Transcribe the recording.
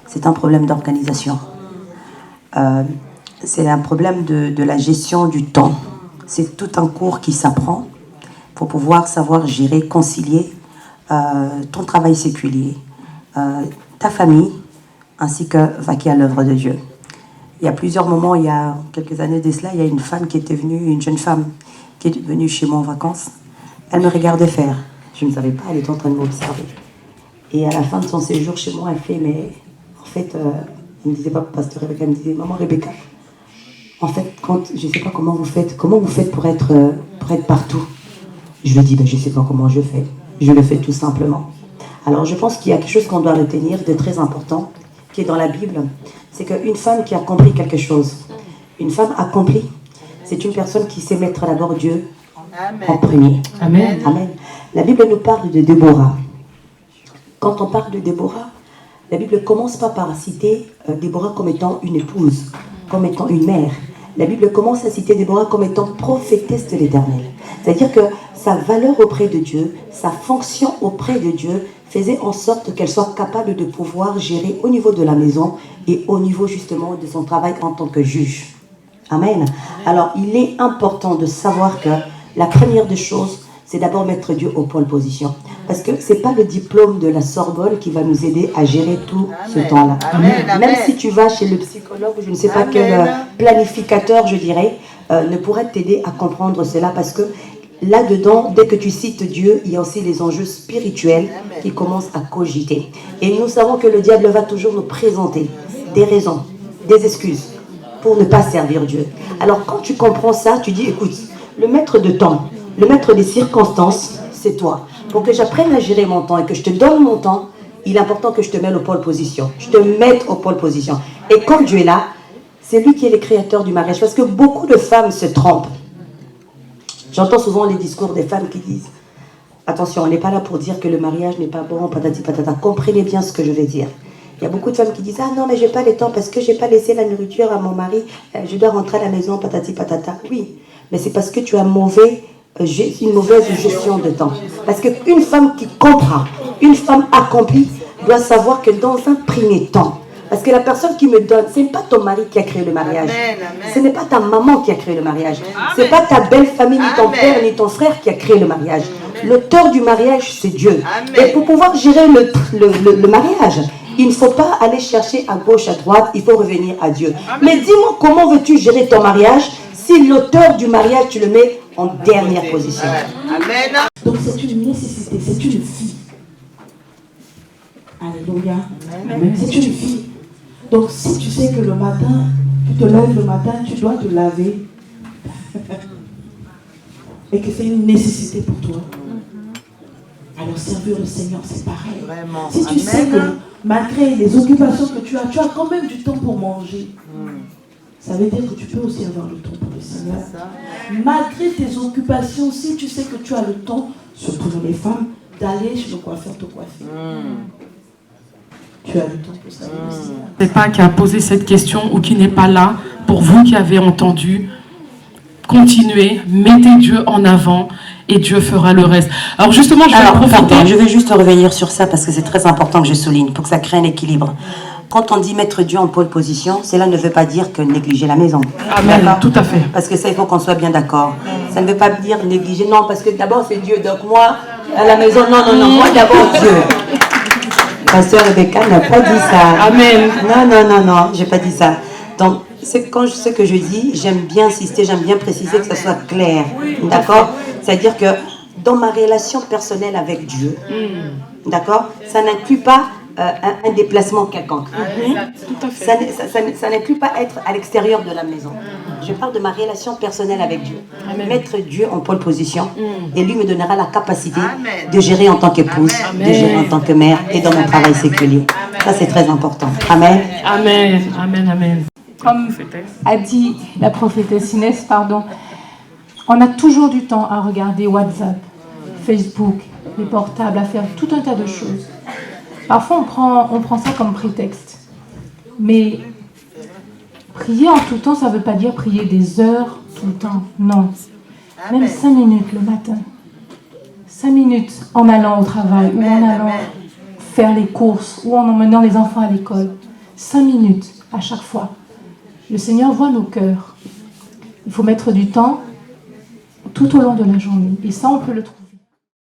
c'est un problème d'organisation. C'est un problème de la gestion du temps. C'est tout un cours qui s'apprend pour pouvoir savoir gérer, concilier ton travail séculier, ta famille, ainsi que vaquer à l'œuvre de Dieu. Il y a plusieurs moments, il y a quelques années de cela, il y a une femme qui était venue, une jeune femme qui est venue chez moi en vacances. Elle me regardait faire. Je ne savais pas, elle était en train de m'observer. Et à la fin de son séjour chez moi, elle fait, mais en fait, elle me disait pas pasteur Rebecca, elle me disait, maman Rebecca, en fait, je ne sais pas comment vous faites pour être partout. Je lui dis, ben, je ne sais pas comment je fais. Je le fais tout simplement. Alors je pense qu'il y a quelque chose qu'on doit retenir de très important, qui est dans la Bible, c'est qu'une femme qui accomplit quelque chose, une femme accomplie, c'est une personne qui sait mettre d'abord Dieu en premier. Amen. Amen. La Bible nous parle de Déborah. Quand on parle de Déborah, la Bible commence pas par citer Déborah comme étant une épouse, comme étant une mère. La Bible commence à citer Déborah comme étant prophétesse de l'Éternel. C'est-à-dire que sa valeur auprès de Dieu, sa fonction auprès de Dieu, faisait en sorte qu'elle soit capable de pouvoir gérer au niveau de la maison et au niveau justement de son travail en tant que juge. Amen. Alors, il est important de savoir que la première des choses, c'est d'abord mettre Dieu au pôle position. Parce que ce n'est pas le diplôme de la Sorbonne qui va nous aider à gérer tout ce temps-là. Même si tu vas chez le psychologue, je ne sais pas quel planificateur, je dirais, ne pourrait t'aider à comprendre cela. Parce que là-dedans, dès que tu cites Dieu, il y a aussi les enjeux spirituels qui commencent à cogiter. Et nous savons que le diable va toujours nous présenter des raisons, des excuses pour ne pas servir Dieu. Alors quand tu comprends ça, tu dis, écoute, le maître de temps, le maître des circonstances, c'est toi. Pour que j'apprenne à gérer mon temps et que je te donne mon temps, il est important que je te mette au pôle position. Je te mette au pôle position. Et quand Dieu est là, c'est lui qui est le créateur du mariage. Parce que beaucoup de femmes se trompent. J'entends souvent les discours des femmes qui disent, attention, on n'est pas là pour dire que le mariage n'est pas bon, patati patata. Comprenez bien ce que je vais dire. Il y a beaucoup de femmes qui disent, ah non, mais j'ai pas le temps parce que j'ai pas laissé la nourriture à mon mari, je dois rentrer à la maison, patati patata. Oui, mais c'est parce que tu as une mauvaise gestion de temps. Parce qu'une femme qui comprend, une femme accomplie, doit savoir que dans un premier temps, parce que la personne qui me donne, ce n'est pas ton mari qui a créé le mariage. Ce n'est pas ta maman qui a créé le mariage. Ce n'est pas ta belle famille, ni ton père, ni ton frère qui a créé le mariage. L'auteur du mariage, c'est Dieu. Et pour pouvoir gérer le mariage, il ne faut pas aller chercher à gauche, à droite, il faut revenir à Dieu. Mais dis-moi, comment veux-tu gérer ton mariage si l'auteur du mariage, tu le mets en dernière position? Amen. Donc c'est une nécessité, c'est une vie. Alléluia. C'est une vie. Donc si tu sais que le matin, tu te lèves le matin, tu dois te laver, et que c'est une nécessité pour toi, alors servir le Seigneur, c'est pareil. Vraiment. Si tu sais que malgré les occupations que tu as quand même du temps pour manger. Ça veut dire que tu peux aussi avoir le temps pour le Seigneur. Malgré tes occupations, si tu sais que tu as le temps, surtout les femmes, d'aller chez le coiffeur te coiffer. Tu as le temps pour ça. C'est pas qui a posé cette question ou qui n'est pas là, pour vous qui avez entendu, continuez, mettez Dieu en avant et Dieu fera le reste. Alors justement, je vais juste revenir sur ça parce que c'est très important que je souligne pour que ça crée un équilibre. Quand on dit mettre Dieu en pôle position, cela ne veut pas dire que négliger la maison. Amen, tout à fait. Parce que ça, il faut qu'on soit bien d'accord. Ça ne veut pas dire négliger, non, parce que d'abord c'est Dieu. Donc moi, à la maison, non, moi d'abord Dieu. Pasteur Rebecca n'a pas dit ça. Amen. Non, j'ai pas dit ça. Donc, quand je sais que je dis, j'aime bien insister, j'aime bien préciser que ça soit clair. D'accord? C'est-à-dire que dans ma relation personnelle avec Dieu, d'accord, ça n'inclut pas un déplacement quelconque. Ça n'inclut pas être à l'extérieur de la maison. Je parle de ma relation personnelle avec Dieu. Mettre Dieu en pôle position et lui me donnera la capacité de gérer en tant qu'épouse, de gérer en tant que mère et dans mon travail séculier. Ça, c'est très important. Amen. Amen. Amen. Amen. Comme a dit la prophétesse Inès, on a toujours du temps à regarder WhatsApp, Facebook, les portables, à faire tout un tas de choses. Parfois, on prend ça comme prétexte. Mais prier en tout temps, ça ne veut pas dire prier des heures tout le temps. Non. Même 5 minutes le matin. 5 minutes en allant au travail, ou en allant faire les courses, ou en emmenant les enfants à l'école. 5 minutes à chaque fois. Le Seigneur voit nos cœurs. Il faut mettre du temps tout au long de la journée. Et ça, on peut le trouver.